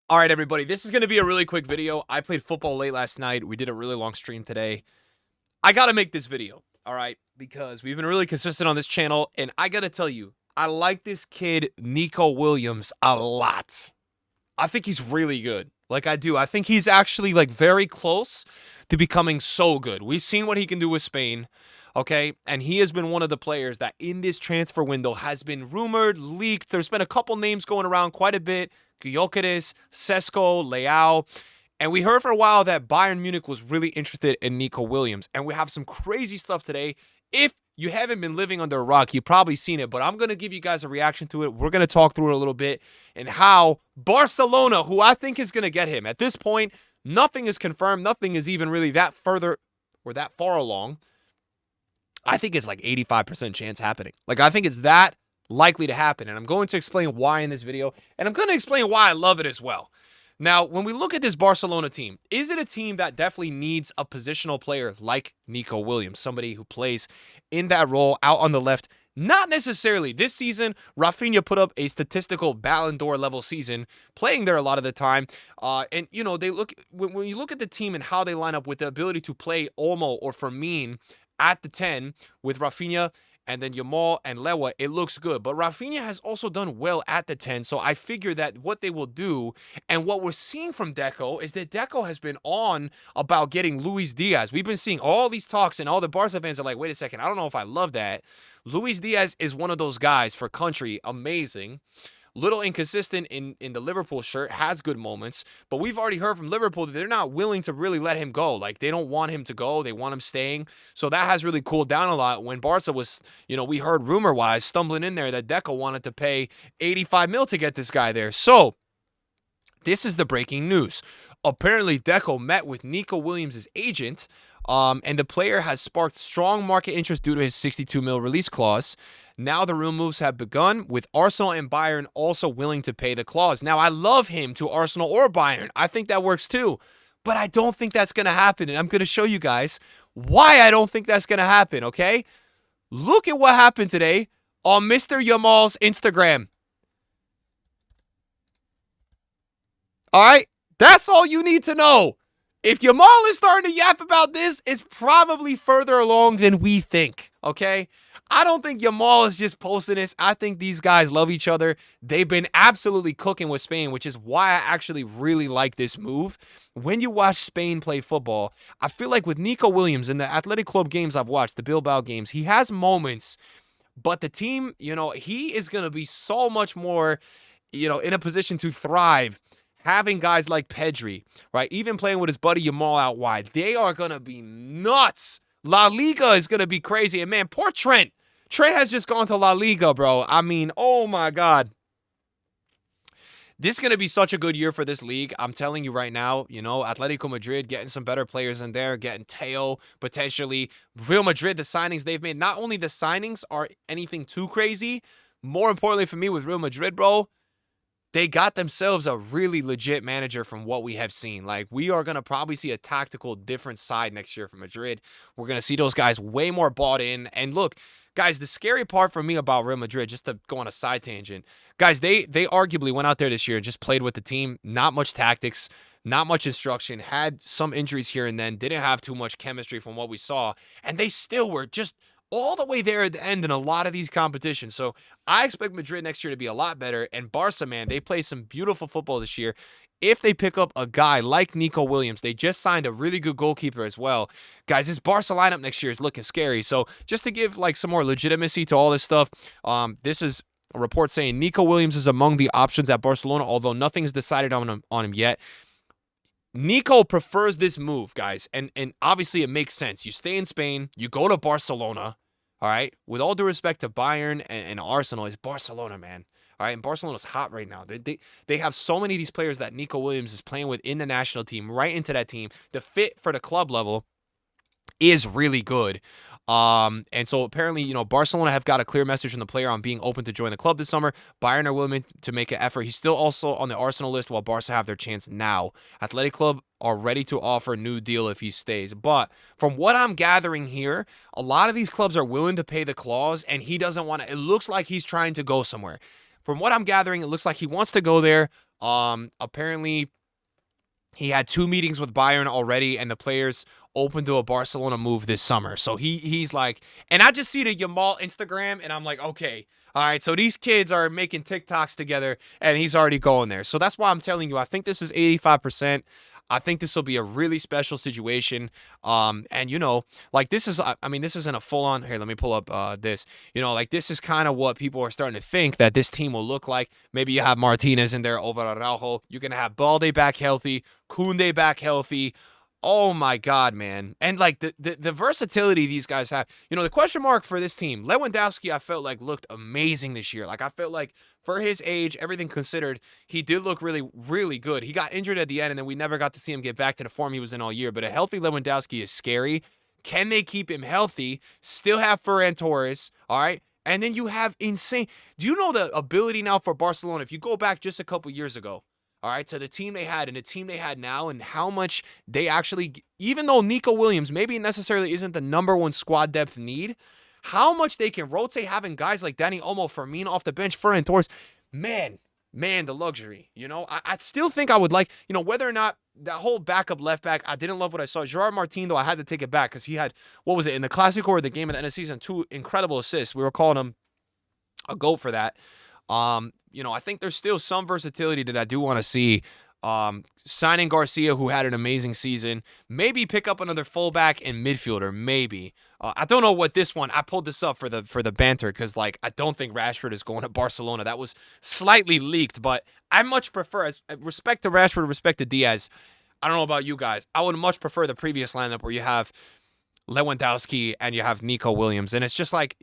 All right, everybody, this is going to be a really quick video. I played football late last night. We did a really long stream today. I got to make this video, all right, because we've been really consistent on this channel, and I got to tell you, I like this kid, Nico Williams, a lot. I think he's really good. Like, I do. I think he's actually, like, very close to becoming so good. We've seen what he can do with Spain, okay? And he has been one of the players that in this transfer window has been rumored, leaked. There's been a couple names going around quite a bit. Gyökeres, Sesko, Leao. And we heard for a while that Bayern Munich was really interested in Nico Williams. And we have some crazy stuff today. If you haven't been living under a rock, you've probably seen it, but I'm going to give you guys a reaction to it. We're going to talk through it a little bit and how Barcelona, who I think is going to get him, at this point, nothing is confirmed. Nothing is even really that further or that far along. I think it's like 85% chance happening. Like, I think it's that likely to happen, and I'm going to explain why in this video, and I'm going to explain why I love it as well. Now, when we look at this Barcelona team, is it a team that definitely needs a positional player like Nico Williams, somebody who plays in that role out on the left? Not necessarily. This season, Rafinha put up a statistical Ballon d'Or level season, playing there a lot of the time. And, you know, when you look at the team and how they line up with the ability to play Olmo or Firmino at the 10 with Rafinha and then Yamal and Lewa, it looks good. But Rafinha has also done well at the 10, so I figure that what they will do, and what we're seeing from Deco, is that Deco has been on about getting Luis Diaz. We've been seeing all these talks, and all the Barca fans are like, wait a second, I don't know if I love that. Luis Diaz is one of those guys for country, amazing. Little inconsistent in the Liverpool shirt, has good moments, but we've already heard from Liverpool that they're not willing to really let him go. Like, they don't want him to go. They want him staying. So that has really cooled down a lot when Barca was, you know, we heard rumor-wise stumbling in there that Deco wanted to pay 85 mil to get this guy there. So this is the breaking news. Apparently, Deco met with Nico Williams' agent, and the player has sparked strong market interest due to his 62 mil release clause. Now the real moves have begun, with Arsenal and Bayern also willing to pay the clause. Now, I love him to Arsenal or Bayern. I think that works too. But I don't think that's going to happen, and I'm going to show you guys why I don't think that's going to happen, okay? Look at what happened today on Mr. Yamal's Instagram. All right? That's all you need to know. If Yamal is starting to yap about this, it's probably further along than we think, okay? I don't think Yamal is just posting this. I think these guys love each other. They've been absolutely cooking with Spain, which is why I actually really like this move. When you watch Spain play football, I feel like with Nico Williams in the Athletic Club games I've watched, the Bilbao games, he has moments, but the team, you know, he is going to be so much more, you know, in a position to thrive having guys like Pedri, right? Even playing with his buddy Yamal out wide. They are going to be nuts. La Liga is going to be crazy. And, man, poor Trent. Trent has just gone to La Liga, bro. I mean, oh, my God. This is going to be such a good year for this league. I'm telling you right now, you know, Atletico Madrid getting some better players in there, getting Teo, potentially. Real Madrid, the signings they've made. Not only the signings are anything too crazy, more importantly for me with Real Madrid, bro, they got themselves a really legit manager from what we have seen. Like, we are going to probably see a tactical different side next year from Madrid. We're going to see those guys way more bought in. And look, guys, the scary part for me about Real Madrid, just to go on a side tangent, guys, they arguably went out there this year and just played with the team. Not much tactics, not much instruction, had some injuries here and then, didn't have too much chemistry from what we saw. And they still were just all the way there at the end in a lot of these competitions. So I expect Madrid next year to be a lot better. And Barca, man, they play some beautiful football this year. If they pick up a guy like Nico Williams, they just signed a really good goalkeeper as well. Guys, this Barca lineup next year is looking scary. So just to give like some more legitimacy to all this stuff, this is a report saying Nico Williams is among the options at Barcelona, although nothing is decided on him yet. Nico prefers this move, guys, and obviously it makes sense. You stay in Spain, you go to Barcelona, all right? With all due respect to Bayern and Arsenal, it's Barcelona, man. All right, and Barcelona's hot right now. They have so many of these players that Nico Williams is playing with in the national team, right into that team. The fit for the club level is really good. And so apparently, you know, Barcelona have got a clear message from the player on being open to join the club this summer. Bayern are willing to make an effort. He's still also on the Arsenal list, while Barca have their chance now. Athletic Club are ready to offer a new deal if he stays. But from what I'm gathering here, a lot of these clubs are willing to pay the clause, and he doesn't want to. It looks like he's trying to go somewhere. From what I'm gathering, it looks like he wants to go there. Apparently he had 2 meetings with Bayern already, and the players open to a Barcelona move this summer. So he's like, and I just see the Yamal Instagram, and I'm like, okay, all right. So these kids are making TikToks together, and he's already going there. So that's why I'm telling you, I think this is 85%. I think this will be a really special situation. And like this is, I mean, this isn't a full on. Here, let me pull up this. Like this is kind of what people are starting to think that this team will look like. Maybe you have Martinez in there over Araujo. You're gonna have Balde back healthy, Koundé back healthy. Oh my God, man. And like the versatility these guys have. The question mark for this team, Lewandowski, I felt like looked amazing this year. Like I felt like for his age, everything considered, he did look really, really good. He got injured at the end, and then we never got to see him get back to the form he was in all year. But a healthy Lewandowski is scary. Can they keep him healthy? Still have Ferran Torres, all right? And then you have insane. Do you know the ability now for Barcelona? If you go back just a couple years ago, all right, to the team they had and the team they had now, and how much they actually, even though Nico Williams maybe necessarily isn't the number 1 squad depth need, how much they can rotate having guys like Dani Olmo, Firmino off the bench, Ferran Torres, man, the luxury. I still think I would like, whether or not that whole backup left back, I didn't love what I saw. Gerard Martin, though, I had to take it back because he had, what was it, in the Classico or the game at the end of the season, 2 incredible assists. We were calling him a GOAT for that. I think there's still some versatility that I do want to see. Signing Garcia, who had an amazing season, maybe pick up another fullback and midfielder, maybe. I don't know what this one. I pulled this up for the banter because I don't think Rashford is going to Barcelona. That was slightly leaked, but I much prefer, as respect to Rashford, respect to Diaz. I don't know about you guys. I would much prefer the previous lineup where you have Lewandowski and you have Nico Williams, and it's just like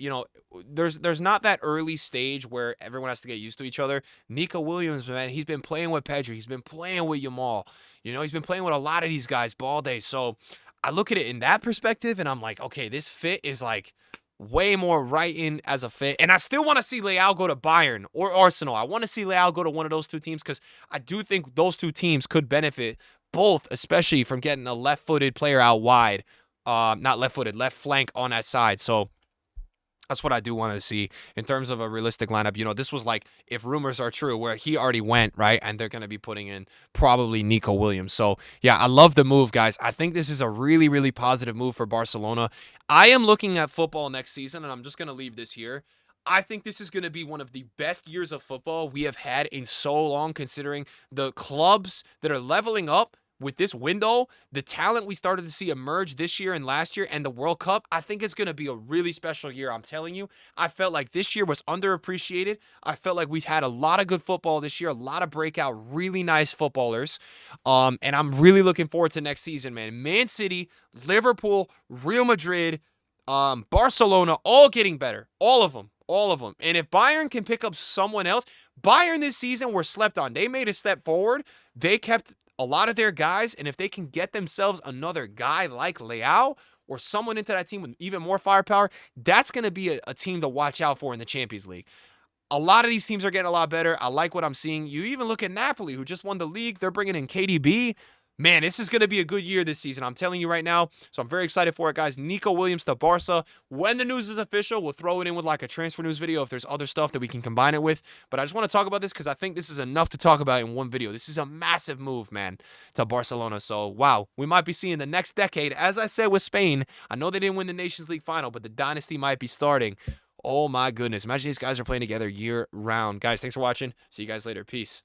there's not that early stage where everyone has to get used to each other. Nico Williams, man, he's been playing with Pedri, he's been playing with Yamal, he's been playing with a lot of these guys, Balde. So I look at it in that perspective, and I'm like, okay, this fit is like way more right in as a fit, and I still want to see Leao go to Bayern or Arsenal. I want to see Leao go to one of those 2 teams because I do think those 2 teams could benefit both, especially from getting a left-footed player out wide. Not left-footed, left flank on that side. So that's what I do want to see in terms of a realistic lineup. This was like, if rumors are true, where he already went, right? And they're going to be putting in probably Nico Williams. So, yeah, I love the move, guys. I think this is a really, really positive move for Barcelona. I am looking at football next season, and I'm just going to leave this here. I think this is going to be one of the best years of football we have had in so long, considering the clubs that are leveling up with this window, the talent we started to see emerge this year and last year, and the World Cup. I think it's going to be a really special year. I'm telling you, I felt like this year was underappreciated. I felt like we've had a lot of good football this year, a lot of breakout, really nice footballers. And I'm really looking forward to next season, man. Man City, Liverpool, Real Madrid, Barcelona, all getting better. All of them. All of them. And if Bayern can pick up someone else, Bayern this season were slept on. They made a step forward. They kept a lot of their guys, and if they can get themselves another guy like Leao or someone into that team with even more firepower, that's going to be a team to watch out for in the Champions League. A lot of these teams are getting a lot better. I like what I'm seeing. You even look at Napoli, who just won the league. They're bringing in KDB. Man, this is going to be a good year this season. I'm telling you right now. So I'm very excited for it, guys. Nico Williams to Barca. When the news is official, we'll throw it in with like a transfer news video if there's other stuff that we can combine it with. But I just want to talk about this because I think this is enough to talk about in one video. This is a massive move, man, to Barcelona. So, wow, we might be seeing the next decade. As I said with Spain, I know they didn't win the Nations League final, but the dynasty might be starting. Oh, my goodness. Imagine these guys are playing together year-round. Guys, thanks for watching. See you guys later. Peace.